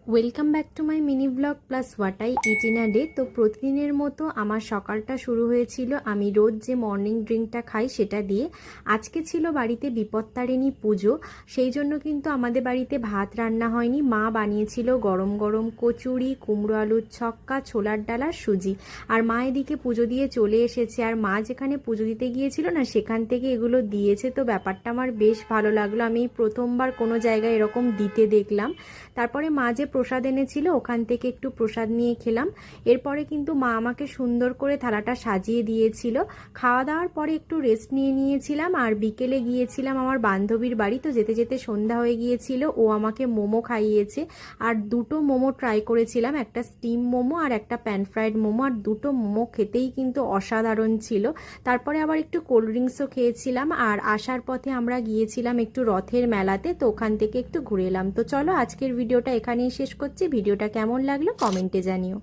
Welcome back to my mini blog plus what I it in a day. তো প্রতিদিনের মতো আমার সকালটা শুরু হয়েছিল আমি রোজ যে মর্নিং ড্রিঙ্কটা খাই সেটা দিয়ে। আজকে ছিল বাড়িতে বিপত্তারিণী পুজো, সেই জন্য কিন্তু আমাদের বাড়িতে ভাত রান্না হয়নি। মা বানিয়েছিল গরম গরম কচুরি, কুমড়ো আলুর ছক্কা, ছোলার ডাল আর সুজি। আর মা এদিকে পুজো দিয়ে চলে এসেছে। আর মা যেখানে পুজো দিতে গিয়েছিল না, সেখান থেকে এগুলো দিয়েছে। তো ব্যাপারটা আমার বেশ ভালো লাগলো। আমি প্রথমবার কোনো জায়গায় এরকম দিতে দেখলাম। তারপরে মা যে প্রসাদ এনেছিল ওখান থেকে একটু প্রসাদ নিয়ে খেলাম। এরপরে কিন্তু মা আমাকে সুন্দর করে থালাটা সাজিয়ে দিয়েছিল। খাওয়া দাওয়ার পরে একটু রেস্ট নিয়েছিলাম। আর বিকেলে গিয়েছিলাম আমার বান্ধবীর বাড়ি। তো যেতে যেতে সন্ধ্যা হয়ে গিয়েছিল। ও আমাকে মোমো খাইয়েছে। আর দুটো মোমো ট্রাই করেছিলাম, একটা স্টিম মোমো আর একটা প্যান ফ্রাইড মোমো। আর দুটো মোমো খেতেই কিন্তু অসাধারণ ছিল। তারপরে আবার একটু কোল্ড ড্রিঙ্কসও খেয়েছিলাম। আর আসার পথে আমরা গিয়েছিলাম একটু রথের মেলাতে। তো ওখান থেকে একটু ঘুরে এলাম। তো চলো আজকের ভিডিওটা এখানেই শেষ করছি। ভিডিওটা কেমন লাগলো কমেন্টে জানিও।